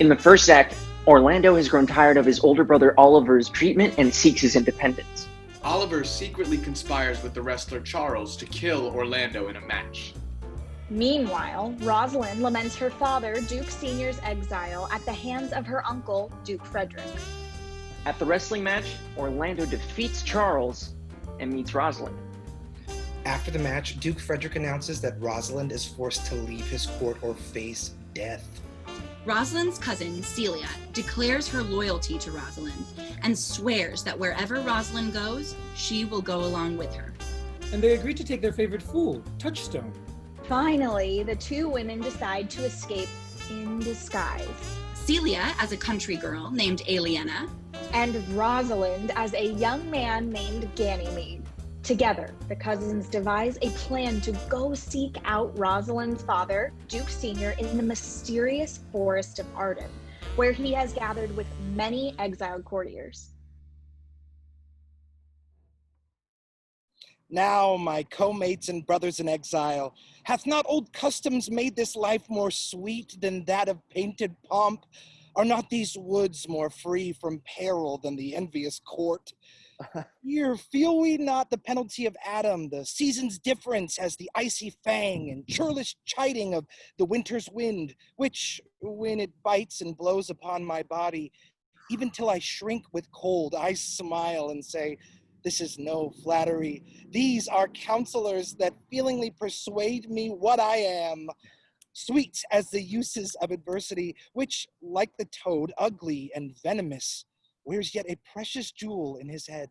In the first act, Orlando has grown tired of his older brother Oliver's treatment and seeks his independence. Oliver secretly conspires with the wrestler Charles to kill Orlando in a match. Meanwhile, Rosalind laments her father, Duke Sr.'s exile at the hands of her uncle, Duke Frederick. At the wrestling match, Orlando defeats Charles and meets Rosalind. After the match, Duke Frederick announces that Rosalind is forced to leave his court or face death. Rosalind's cousin, Celia, declares her loyalty to Rosalind and swears that wherever Rosalind goes, she will go along with her. And they agree to take their favorite fool, Touchstone. Finally, the two women decide to escape in disguise. Celia as a country girl named Aliena, and Rosalind as a young man named Ganymede. Together, the cousins devise a plan to go seek out Rosalind's father, Duke Sr., in the mysterious forest of Arden, where he has gathered with many exiled courtiers. Now, my co-mates and brothers in exile, hath not old customs made this life more sweet than that of painted pomp? Are not these woods more free from peril than the envious court? Here, feel we not the penalty of Adam, the season's difference as the icy fang and churlish chiding of the winter's wind, which, when it bites and blows upon my body, even till I shrink with cold, I smile and say, this is no flattery. These are counselors that feelingly persuade me what I am. Sweet as the uses of adversity, which, like the toad, ugly and venomous, wears yet a precious jewel in his head.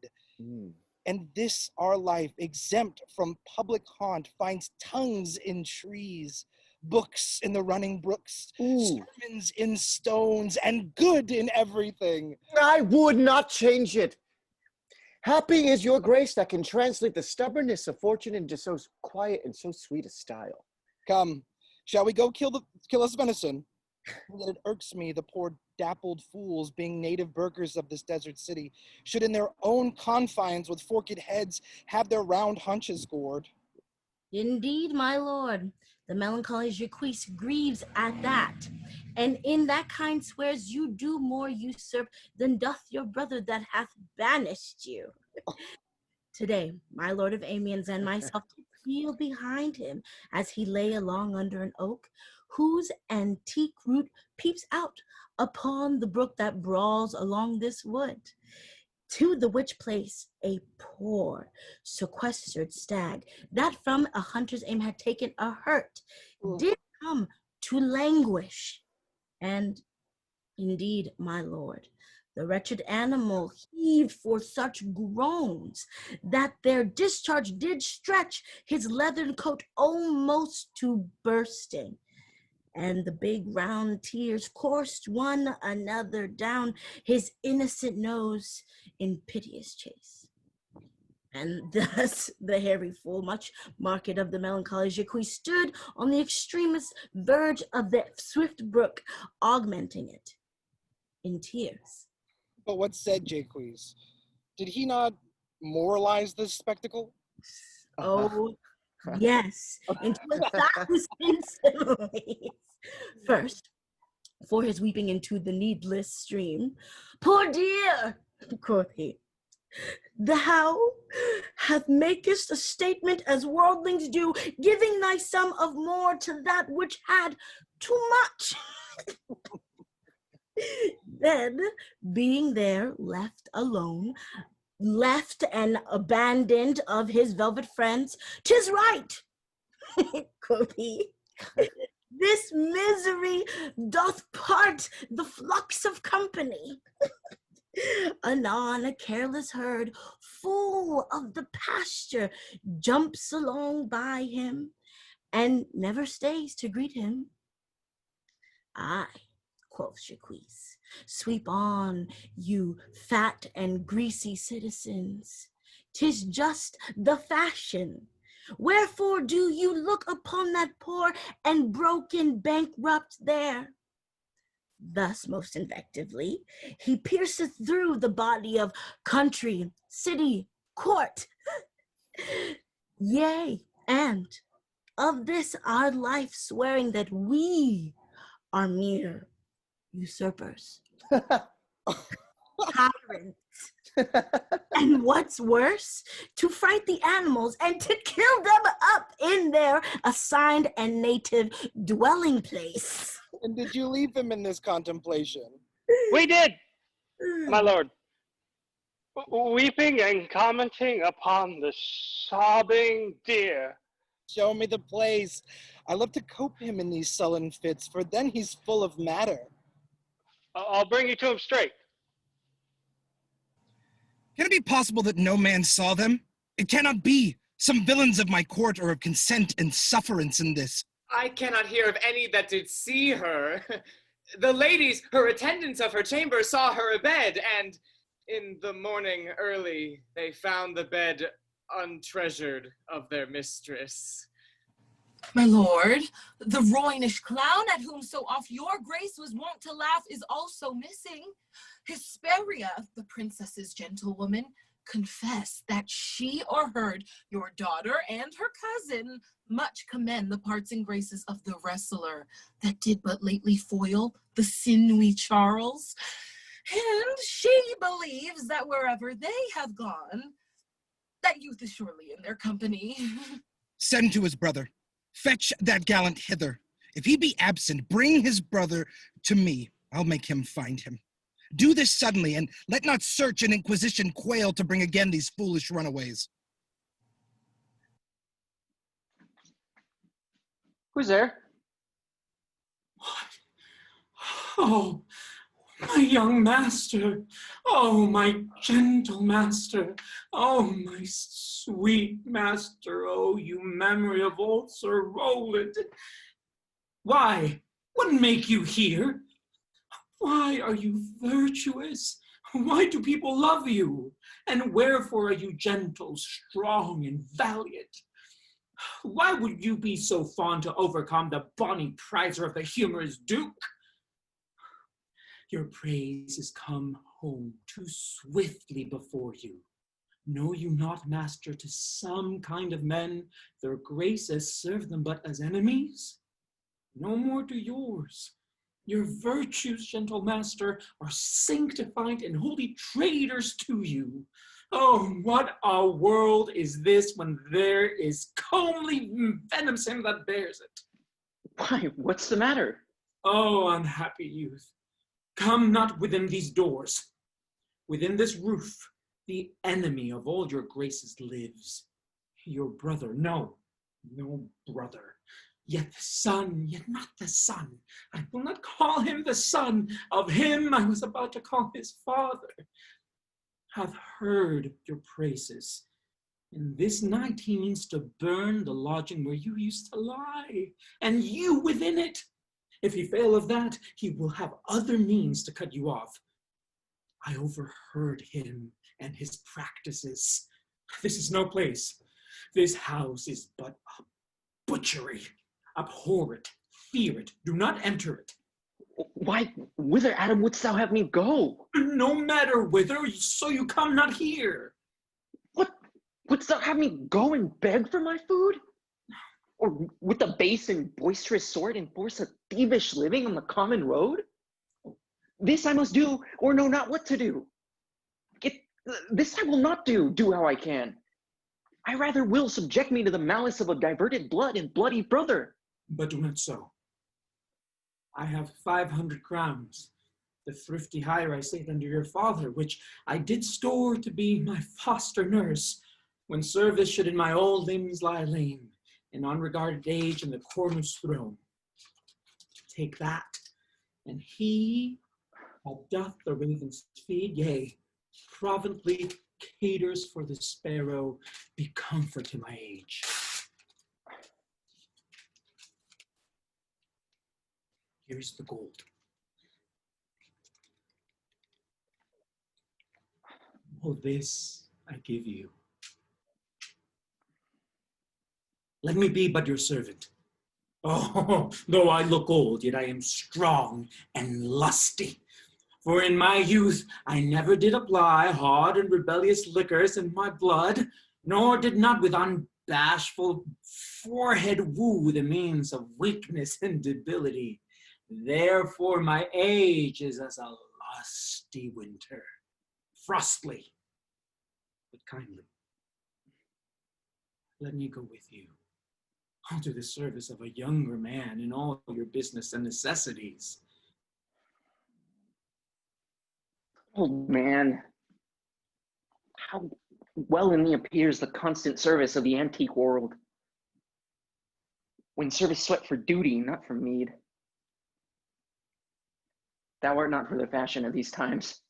And this our life, exempt from public haunt, finds tongues in trees, books in the running brooks, sermons in stones, and good in everything. I would not change it. Happy is your grace that can translate the stubbornness of fortune into so quiet and so sweet a style. Come, shall we go kill us venison? That it irks me, the poor dappled fools, being native burghers of this desert city, should in their own confines with forked heads have their round hunches gored. Indeed, my lord, the melancholy Jacques grieves at that, and in that kind swears you do more usurp than doth your brother that hath banished you. Today, my lord of Amiens and myself did feel behind him as he lay along under an oak, whose antique root peeps out upon the brook that brawls along this wood. To the which place a poor sequestered stag, that from a hunter's aim had taken a hurt, did come to languish. And indeed, my lord, the wretched animal heaved forth such groans that their discharge did stretch his leathern coat almost to bursting. And the big round tears coursed one another down his innocent nose in piteous chase. And thus the hairy fool, much marked of the melancholy Jacques, stood on the extremest verge of the swift brook, augmenting it in tears. But what said Jacques? Did he not moralize this spectacle? Oh, yes, into 1,000 similes. First, for his weeping into the needless stream, poor dear, quoth he, thou hath makest a statement as worldlings do, giving thy sum of more to that which had too much. Then, being there left alone, left and abandoned of his velvet friends, 'tis right, quoth he. This misery doth part the flux of company. Anon a careless herd, full of the pasture, jumps along by him, and never stays to greet him. Aye, quoth Jacques, sweep on, you fat and greasy citizens. 'Tis just the fashion. Wherefore do you look upon that poor and broken bankrupt there? Thus most invectively, he pierceth through the body of country, city, court. Yea, and of this our life swearing that we are mere usurpers, tyrants. And what's worse, to fright the animals and to kill them up in their assigned and native dwelling place. And did you leave him in this contemplation? We did, my lord. Weeping and commenting upon the sobbing deer. Show me the place. I love to cope him in these sullen fits, for then he's full of matter. I'll bring you to him straight. Can it be possible that no man saw them? It cannot be. Some villains of my court are of consent and sufferance in this. I cannot hear of any that did see her. The ladies, her attendants of her chamber, saw her abed, and in the morning early, they found the bed untreasured of their mistress. My lord, the Roynish clown at whom so oft your grace was wont to laugh is also missing. Hesperia, the princess's gentlewoman, confessed that she o'erheard your daughter and her cousin much commend the parts and graces of the wrestler that did but lately foil the sinewy Charles. And she believes that wherever they have gone, that youth is surely in their company. Send to his brother. Fetch that gallant hither. If he be absent, bring his brother to me. I'll make him find him. Do this suddenly, and let not search and inquisition quail to bring again these foolish runaways. Who's there? Oh, my young master. Oh, my gentle master. Oh, my sweet master. Oh, you memory of old Sir Rowland. Why? What make you here? Why are you virtuous? Why do people love you? And wherefore are you gentle, strong, and valiant? Why would you be so fond to overcome the bonny prizer of the humorous Duke? Your praise is come home too swiftly before you. Know you not, master, to some kind of men their graces serve them but as enemies? No more do yours. Your virtues, gentle master, are sanctified and holy traitors to you. Oh, what a world is this when there is comely venison that bears it. Why, what's the matter? Oh, unhappy youth, come not within these doors. Within this roof, the enemy of all your graces lives. Your brother, no brother. Yet the son, yet not the son. I will not call him the son of him I was about to call his father. Hath heard your praises. And this night he means to burn the lodging where you used to lie, and you within it. If he fail of that, he will have other means to cut you off. I overheard him and his practices. This is no place. This house is but a butchery. Abhor it, fear it, do not enter it. Why, whither, Adam, wouldst thou have me go? No matter whither, so you come not here. What, wouldst thou have me go and beg for my food? Or with a base and boisterous sword enforce a thievish living on the common road? This I must do, or know not what to do. This I will not do how I can. I rather will subject me to the malice of a diverted blood and bloody brother. But do not so. I have 500 crowns, the thrifty hire I saved under your father, which I did store to be my foster nurse, when service should in my old limbs lie lame, in unregarded age in the corner's throne. Take that, and he that doth the ravens feed, yea, providently caters for the sparrow, be comfort to my age. Here's the gold. All this I give you. Let me be but your servant. Oh, though I look old, yet I am strong and lusty. For in my youth I never did apply hard and rebellious liquors in my blood, nor did not with unbashful forehead woo the means of weakness and debility. Therefore my age is as a lusty winter, frostly, but kindly. Let me go with you. I'll do the service of a younger man in all your business and necessities. Old man, how well in me appears the constant service of the antique world, when service sweat for duty, not for meed. Thou art not for the fashion of these times,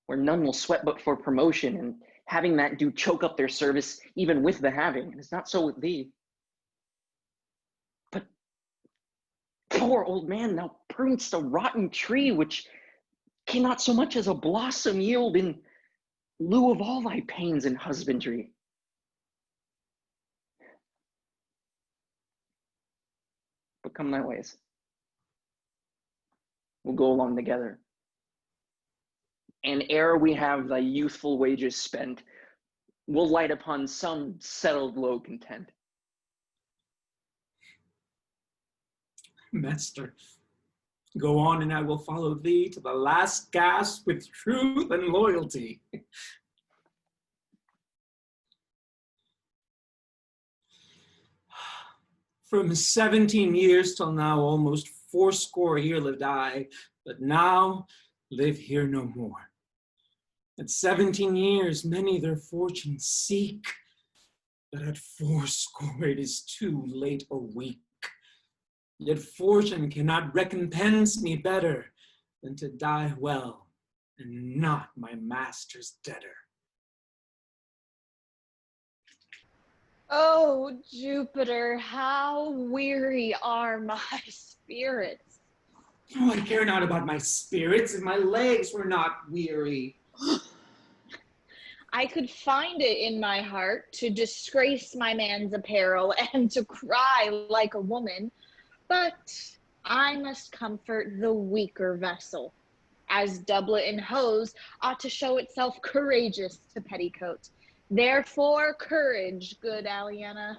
where none will sweat but for promotion, and having that do choke up their service even with the having. It is not so with thee. But poor old man, thou prunest a rotten tree which cannot so much as a blossom yield in lieu of all thy pains and husbandry. But come thy ways. We'll go along together. And ere we have thy youthful wages spent, we'll light upon some settled low content. Master, go on and I will follow thee to the last gasp with truth and loyalty. From 17 years till now, almost 80 here lived I, but now live here no more. At 17 years, many their fortune seek, but at 80 it is too late a week. Yet fortune cannot recompense me better than to die well and not my master's debtor. Oh, Jupiter, how weary are my spirits. Oh, I care not about my spirits, and my legs were not weary. I could find it in my heart to disgrace my man's apparel and to cry like a woman, but I must comfort the weaker vessel, as doublet and hose ought to show itself courageous to petticoat. Therefore, courage, good Aliena.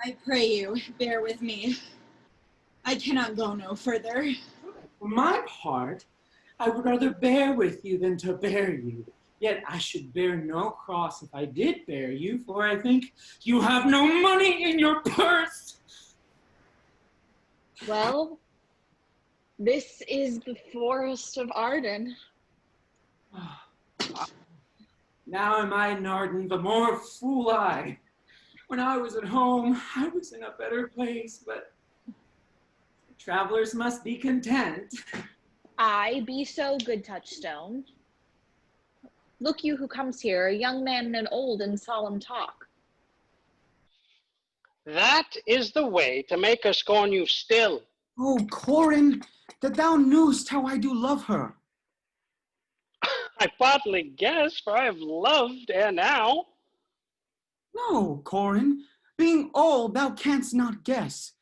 I pray you, bear with me. I cannot go no further. For my part, I would rather bear with you than to bear you. Yet I should bear no cross if I did bear you, for I think you have no money in your purse. Well, this is the forest of Arden. Now am I in Arden, the more fool I. When I was at home, I was in a better place, but travelers must be content. I be so, good Touchstone. Look you who comes here, a young man and an old in solemn talk. That is the way to make her scorn you still. Oh, Corin, that thou knewest how I do love her. I partly guess, for I have loved ere now. No, Corin, being old thou canst not guess,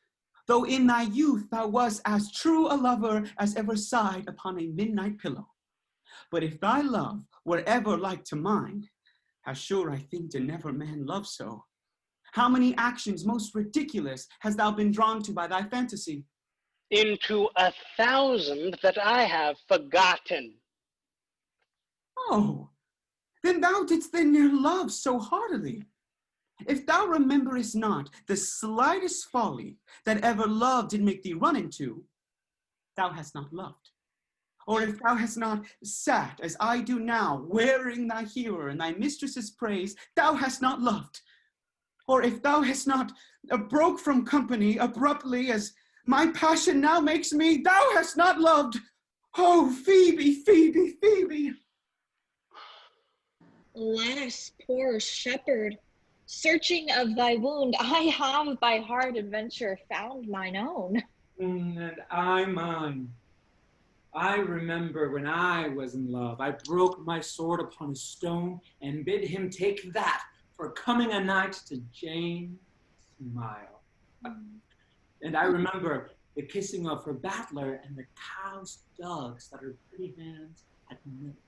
though in thy youth thou wast as true a lover as ever sighed upon a midnight pillow. But if thy love were ever like to mine, how sure I think did never man love so. How many actions most ridiculous hast thou been drawn to by thy fantasy? Into 1,000 that I have forgotten. Oh, then thou didst then ne'er love so heartily. If thou rememberest not the slightest folly that ever love did make thee run into, thou hast not loved. Or if thou hast not sat, as I do now, wearing thy hearer and thy mistress's praise, thou hast not loved. Or if thou hast not broke from company abruptly, as my passion now makes me, thou hast not loved. Oh, Phoebe, Phoebe, Phoebe. Alas, poor shepherd, searching of thy wound, I have by hard adventure found mine own. And I mine. I remember when I was in love, I broke my sword upon a stone and bid him take that for coming a night to Jane's smile. And I remember the kissing of her battler and the cow's dugs that her pretty hands had milked.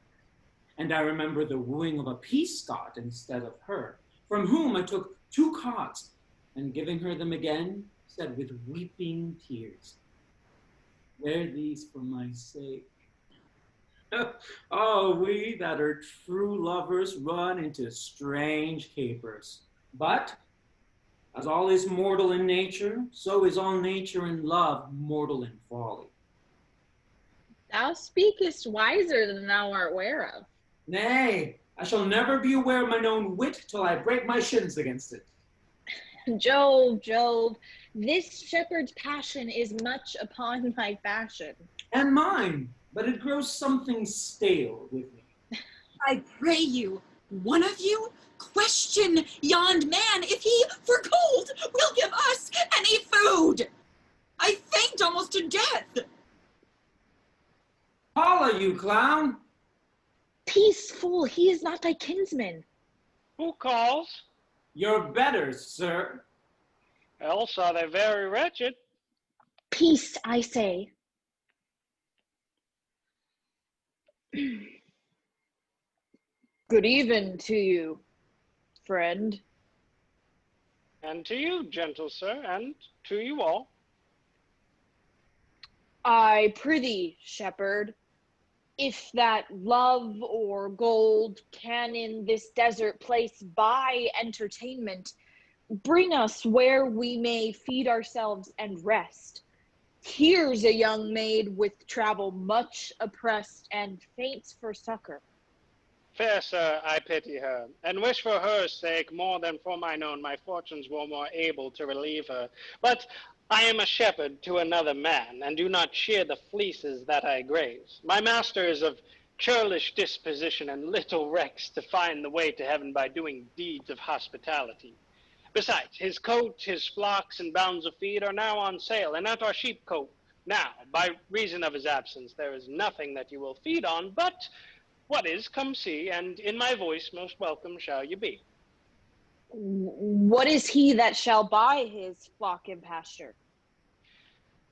And I remember the wooing of a peascod instead of her, from whom I took 2 cods, and giving her them again, said with weeping tears, Bear these for my sake. Oh, we that are true lovers run into strange capers. But, as all is mortal in nature, so is all nature in love mortal in folly. Thou speakest wiser than thou art aware of. Nay, I shall never be aware of mine own wit till I break my shins against it. Jove, Jove, this shepherd's passion is much upon my fashion. And mine, but it grows something stale with me. I pray you, one of you, question yond man if he, for gold, will give us any food. I faint almost to death. Holla, you clown! Peace, fool, he is not thy kinsman. Who calls? Your betters, sir. Else are they very wretched. Peace, I say. Good even to you, friend. And to you, gentle sir, and to you all. I prithee, shepherd, if that love or gold can in this desert place buy entertainment, bring us where we may feed ourselves and rest. Here's a young maid with travel much oppressed and faints for succor. Fair sir, I pity her, and wish for her sake more than for mine own my fortunes were more able to relieve her. But I am a shepherd to another man, and do not shear the fleeces that I graze. My master is of churlish disposition, and little recks to find the way to heaven by doing deeds of hospitality. Besides, his coat, his flocks, and bounds of feed are now on sale, and at our sheepcote now, by reason of his absence, there is nothing that you will feed on, but what is, come see, and in my voice most welcome shall you be. What is he that shall buy his flock and pasture?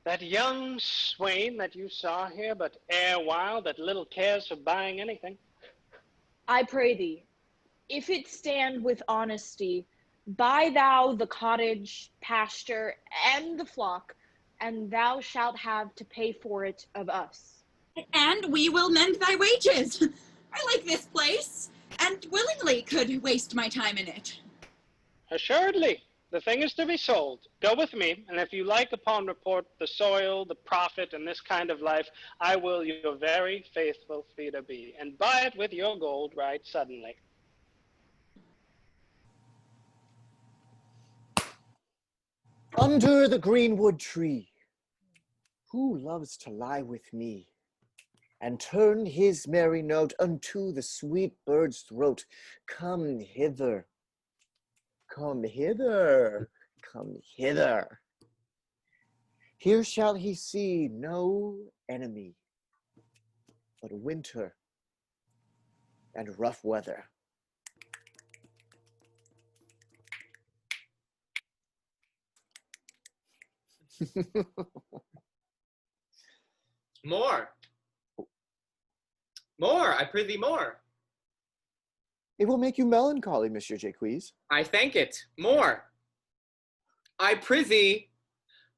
That young swain that you saw here but erewhile, that little cares for buying anything. I pray thee, if it stand with honesty, buy thou the cottage, pasture, and the flock, and thou shalt have to pay for it of us. And we will mend thy wages. I like this place, and willingly could waste my time in it. Assuredly, the thing is to be sold. Go with me, and if you like upon report the soil, the profit, and this kind of life, I will your very faithful feeder be, and buy it with your gold right suddenly. Under the greenwood tree, who loves to lie with me, and turn his merry note unto the sweet bird's throat? Come hither, come hither, come hither. Here shall he see no enemy, but winter and rough weather. More. More, I prithee more. It will make you melancholy, Monsieur Jacques. I thank it. More. I prithee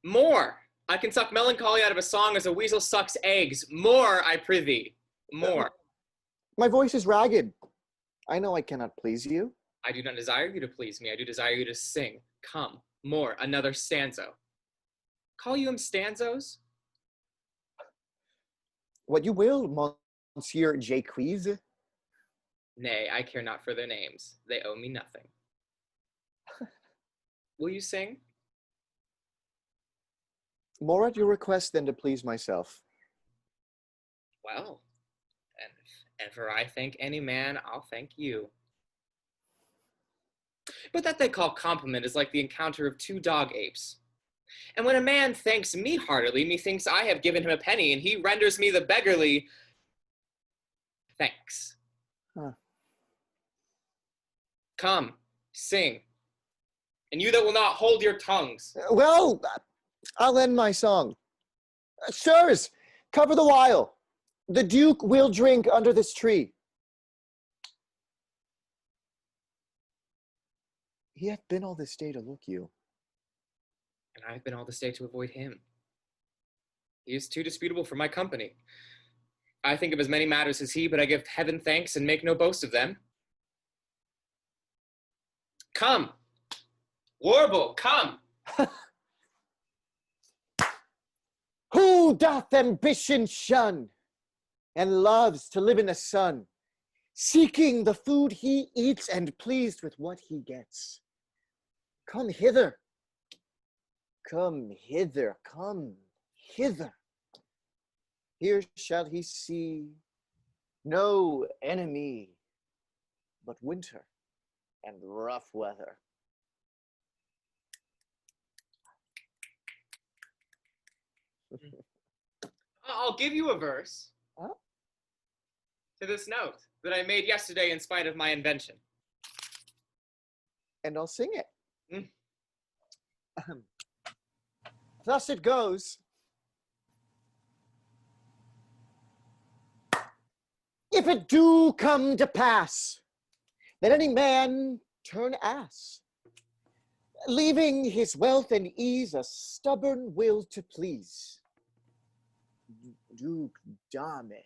more. I can suck melancholy out of a song as a weasel sucks eggs. More, I prithee. More. My voice is ragged. I know I cannot please you. I do not desire you to please me. I do desire you to sing. Come, more, another stanzo. Call you him stanzos? What you will, Monsieur Jacques. Nay, I care not for their names. They owe me nothing. Will you sing? More at your request than to please myself. Well, and if ever I thank any man, I'll thank you. But that they call compliment is like the encounter of two dog apes. And when a man thanks me heartily, methinks I have given him a penny, and he renders me the beggarly thanks. Huh. Come, sing. And you that will not, hold your tongues. Well, I'll end my song. Sirs, cover the while. The Duke will drink under this tree. He hath been all this day to look you. And I've been all this day to avoid him. He is too disputable for my company. I think of as many matters as he, but I give heaven thanks and make no boast of them. Come, Warble, come. Who doth ambition shun and loves to live in the sun, seeking the food he eats and pleased with what he gets? Come hither, come hither, come hither. Here shall he see no enemy but winter and rough weather. I'll give you a verse Huh? to this note that I made yesterday in spite of my invention. And I'll sing it. Mm. Thus it goes. If it do come to pass that any man turn ass, leaving his wealth and ease, a stubborn will to please, Duke Dame,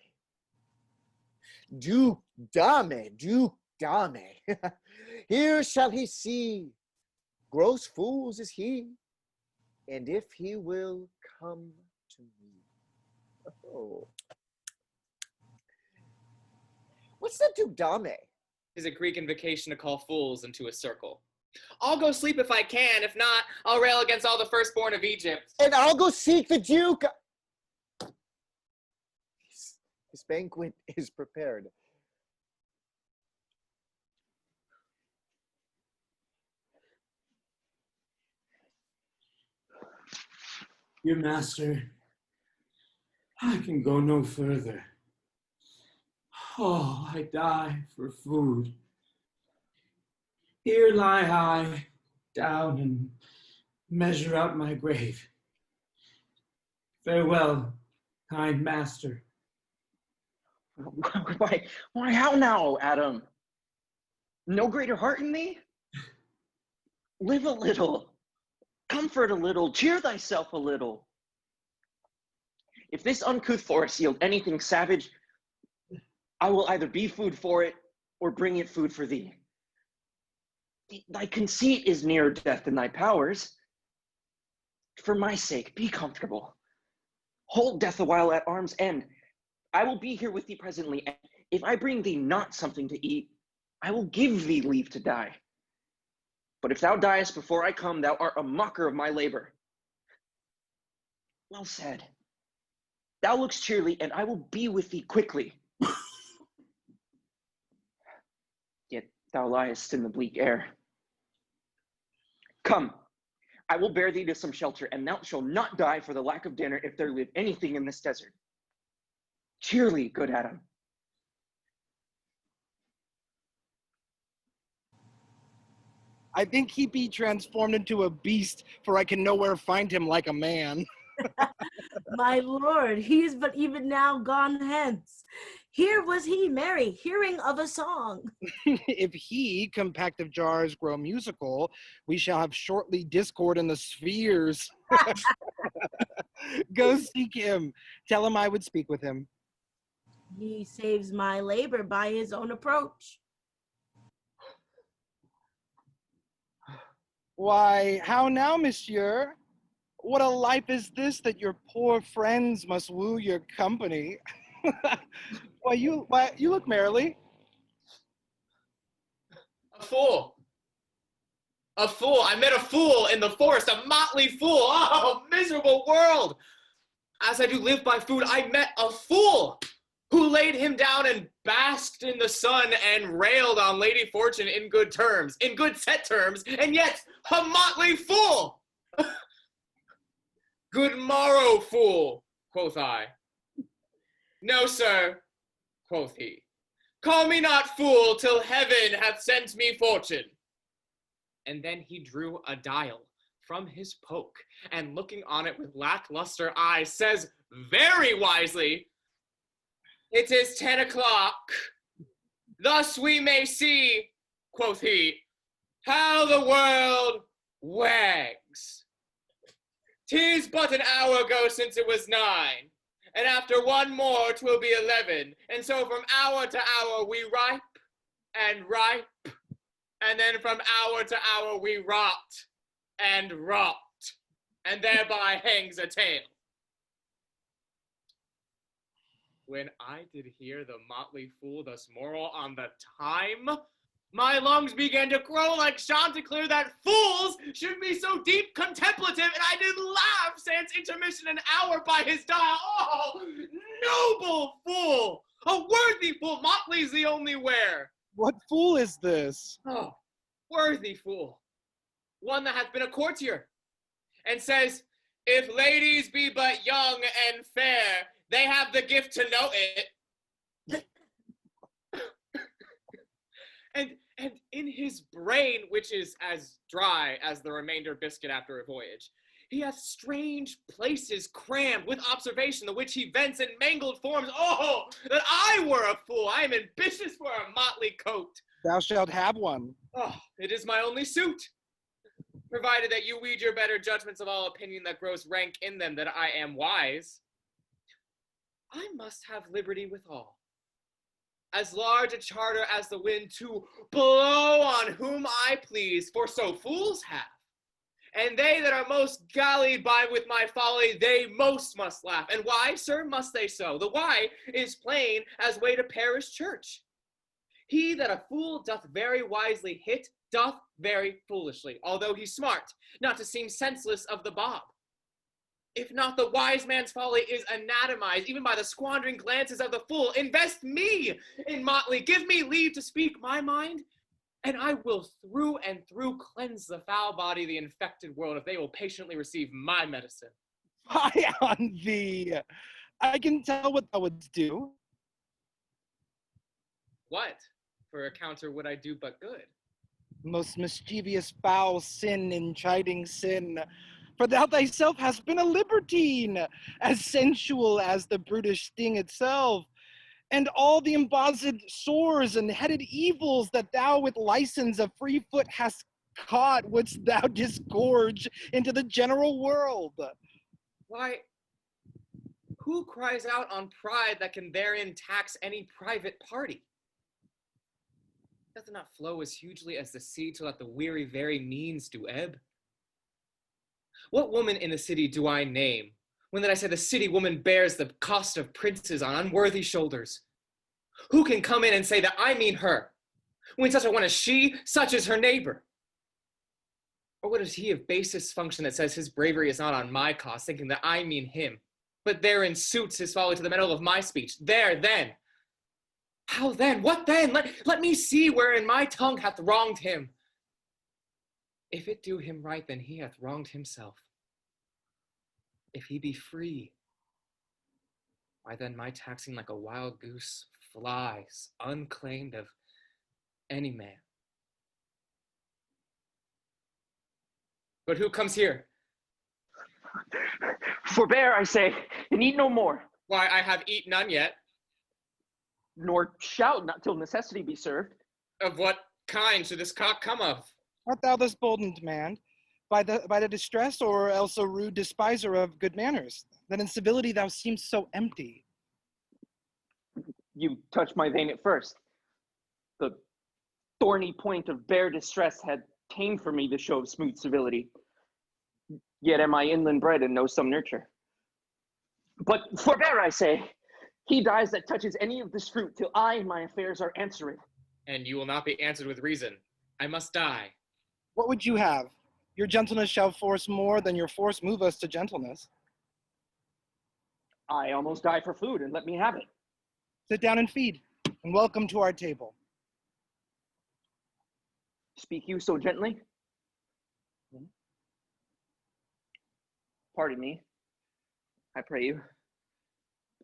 Duke Dame, Duke Dame, here shall he see, gross fools is he, and if he will come to me. Oh. What's the Duke Dame? Is a Greek invocation to call fools into a circle. I'll go sleep if I can. If not, I'll rail against all the firstborn of Egypt. And I'll go seek the Duke. His banquet is prepared. Dear master, I can go no further. Oh, I die for food. Here lie I down and measure out my grave. Farewell, kind master. Why, how now, Adam? No greater heart in thee? Live a little, comfort a little, cheer thyself a little. If this uncouth forest yield anything savage, I will either be food for it or bring it food for thee. Thy conceit is nearer death than thy powers. For my sake, be comfortable. Hold death a while at arm's end. I will be here with thee presently, and if I bring thee not something to eat, I will give thee leave to die. But if thou diest before I come, thou art a mocker of my labor. Well said. Thou lookst cheerly, and I will be with thee quickly. Yet thou liest in the bleak air. Come, I will bear thee to some shelter, and thou shalt not die for the lack of dinner if there live anything in this desert. Cheerly, good Adam. I think he be transformed into a beast, for I can nowhere find him like a man. My lord, he is but even now gone hence. Here was he merry, hearing of a song. If he, compact of jars, grow musical, we shall have shortly discord in the spheres. Go seek him. Tell him I would speak with him. He saves my labor by his own approach. Why, how now, monsieur? What a life is this that your poor friends must woo your company? Why, you look merrily. A fool. A fool. I met a fool in the forest, a motley fool. Oh, miserable world. As I do live by food, I met a fool who laid him down and basked in the sun and railed on Lady Fortune in good terms, in good set terms, and yet a motley fool. Good morrow, fool, quoth I. No, sir, quoth he. Call me not fool till heaven hath sent me fortune. And then he drew a dial from his poke, and looking on it with lackluster eyes, says very wisely, it is 10 o'clock. Thus we may see, quoth he, how the world wags. 'Tis but an hour ago since it was 9, and after one more 'twill be 11, and so from hour to hour we ripe and ripe, and then from hour to hour we rot and rot, and thereby hangs a tale. When I did hear the motley fool thus moral on the time, my lungs began to crow like Chanticleer that fools should be so deep contemplative, and I did laugh sans intermission an hour by his dial. Oh, noble fool! A worthy fool! Motley's the only wear. What fool is this? Oh, worthy fool. One that hath been a courtier, and says, if ladies be but young and fair, they have the gift to know it. And in his brain, which is as dry as the remainder biscuit after a voyage, he hath strange places crammed with observation, the which he vents in mangled forms. Oh, that I were a fool! I am ambitious for a motley coat. Thou shalt have one. Oh, it is my only suit, provided that you weed your better judgments of all opinion that grows rank in them, that I am wise. I must have liberty withal, as large a charter as the wind to blow on whom I please, for so fools have. And they that are most gallied by with my folly, they most must laugh. And why, sir, must they so? The why is plain as way to parish church. He that a fool doth very wisely hit, doth very foolishly, although he's smart, not to seem senseless of the bob. If not, the wise man's folly is anatomized, even by the squandering glances of the fool. Invest me in motley, give me leave to speak my mind, and I will through and through cleanse the foul body of the infected world, if they will patiently receive my medicine. Fie on thee! I can tell what thou wouldst do. What? For a counter would I do but good? Most mischievous foul sin in chiding sin. For thou thyself hast been a libertine, as sensual as the brutish sting itself, and all the embossed sores and headed evils that thou with license of free foot hast caught, wouldst thou disgorge into the general world. Why, who cries out on pride that can therein tax any private party? Doth it not flow as hugely as the sea, till at the weary very means do ebb? What woman in the city do I name, when that I say the city woman bears the cost of princes on unworthy shoulders? Who can come in and say that I mean her, when such a one as she, such is her neighbor? Or what is he of basest function that says his bravery is not on my cost, thinking that I mean him, but therein suits his folly to the metal of my speech? There, then. How then? What then? Let me see wherein my tongue hath wronged him. If it do him right, then he hath wronged himself. If he be free, why then my taxing like a wild goose flies, unclaimed of any man. But who comes here? Forbear, I say, and eat no more. Why, I have eat none yet. Nor shalt not till necessity be served. Of what kind should this cock come of? Art thou thus bold in demand? By the distress, or else a rude despiser of good manners, that in civility thou seemst so empty? You touched my vein at first. The thorny point of bare distress had tamed for me the show of smooth civility. Yet am I inland bred and know some nurture. But forbear, I say, he dies that touches any of this fruit till I and my affairs are answered. And you will not be answered with reason. I must die. What would you have? Your gentleness shall force more than your force move us to gentleness. I almost die for food, and let me have it. Sit down and feed, and welcome to our table. Speak you so gently? Pardon me, I pray you.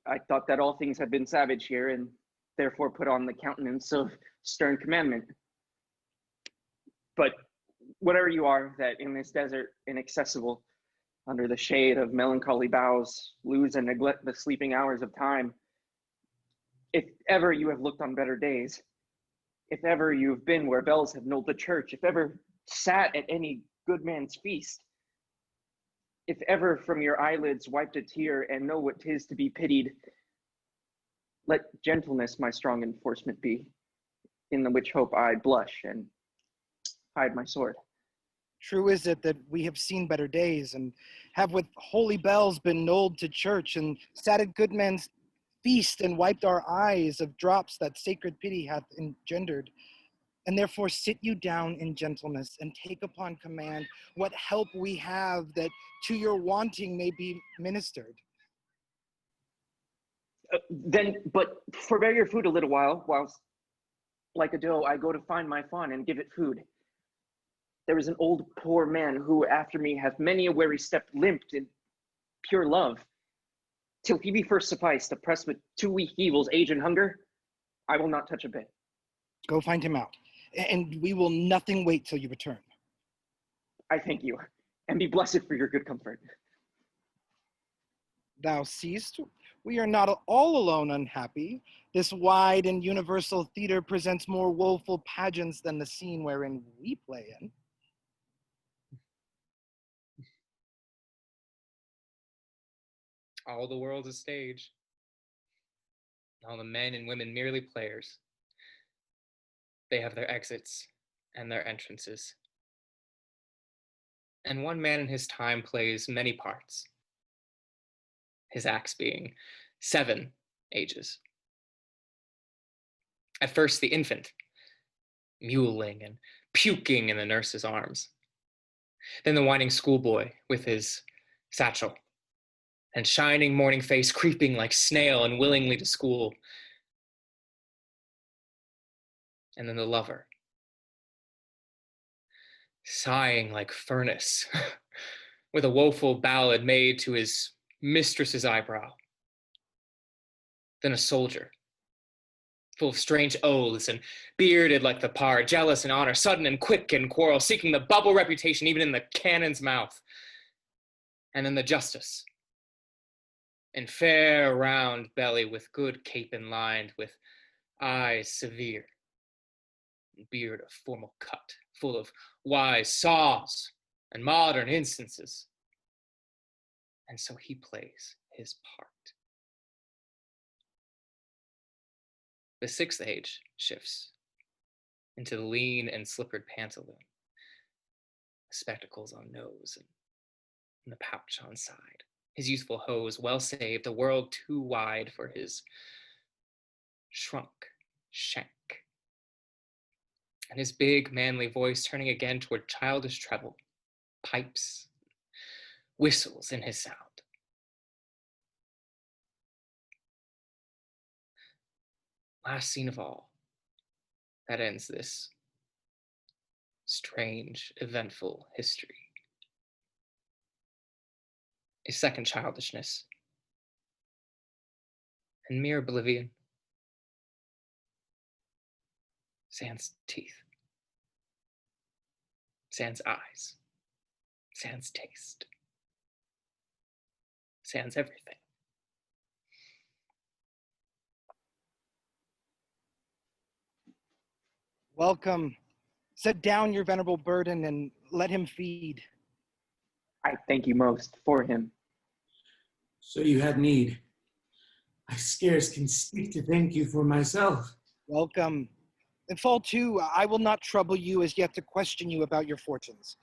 I thought that all things had been savage here, and therefore put on the countenance of stern commandment. But whatever you are, that in this desert inaccessible, under the shade of melancholy boughs, lose and neglect the sleeping hours of time, if ever you have looked on better days, if ever you have been where bells have knolled the church, if ever sat at any good man's feast, If ever from your eyelids wiped a tear and know what 'tis to be pitied, let gentleness my strong enforcement be, in the which hope I blush and hide my sword. True is it that we have seen better days, and have with holy bells been knolled to church, and sat at good men's feast, and wiped our eyes of drops that sacred pity hath engendered. And therefore sit you down in gentleness, and take upon command what help we have, that to your wanting may be ministered. Then, but forbear your food a little while, whilst, like a doe, I go to find my fawn and give it food. There is an old poor man who after me hath many a weary step limped in pure love. Till he be first sufficed, oppressed with 2 weak evils, age and hunger, I will not touch a bit. Go find him out, and we will nothing wait till you return. I thank you, and be blessed for your good comfort. Thou seest, we are not all alone unhappy. This wide and universal theater presents more woeful pageants than the scene wherein we play in. All the world's a stage. All the men and women merely players. They have their exits and their entrances. And one man in his time plays many parts, his acts being 7 ages. At first, the infant, mewling and puking in the nurse's arms. Then the whining schoolboy with his satchel and shining morning face creeping like snail unwillingly to school. And then the lover, sighing like furnace, with a woeful ballad made to his mistress's eyebrow. Then a soldier, full of strange oaths and bearded like the par, jealous in honor, sudden and quick in quarrel, seeking the bubble reputation even in the cannon's mouth. And then the justice, in fair round belly with good cape lined, with eyes severe, and beard of formal cut, full of wise saws and modern instances. And so he plays his part. The 6th age shifts into the lean and slippered pantaloon, spectacles on nose and the pouch on side. His youthful hose well saved, a world too wide for his shrunk shank. And his big manly voice turning again toward childish treble, pipes, whistles in his sound. Last scene of all, that ends this strange, eventful history. A second childishness and mere oblivion. Sans teeth, sans eyes, sans taste, sans everything. Welcome. Set down your venerable burden and let him feed. I thank you most for him. So you had need. I scarce can speak to thank you for myself. Welcome. And fall to, I will not trouble you as yet to question you about your fortunes.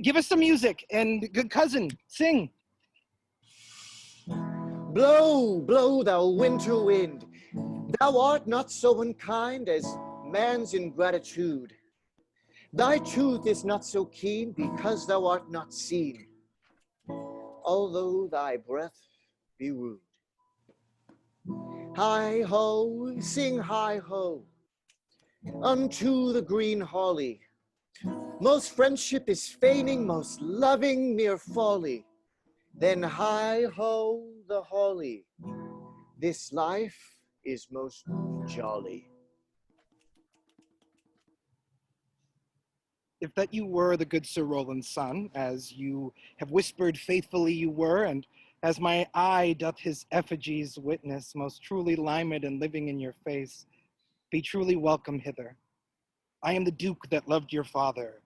Give us some music, and good cousin, sing. Blow, blow, thou winter wind. Thou art not so unkind as man's ingratitude. Thy tooth is not so keen because thou art not seen, although thy breath be rude. Hi ho, sing hi ho, unto the green holly. Most friendship is feigning, most loving mere folly. Then hi ho the holly, this life is most jolly. If that you were the good Sir Roland's son, as you have whispered faithfully you were, and as my eye doth his effigies witness, most truly limed and living in your face, be truly welcome hither. I am the Duke that loved your father.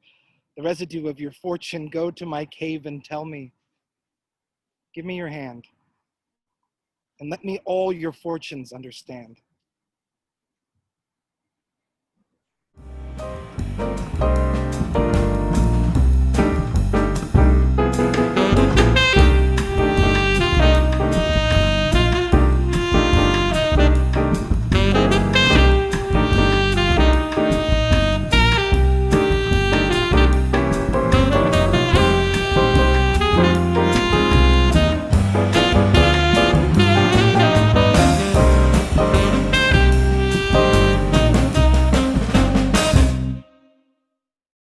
The residue of your fortune go to my cave and tell me. Give me your hand, and let me all your fortunes understand.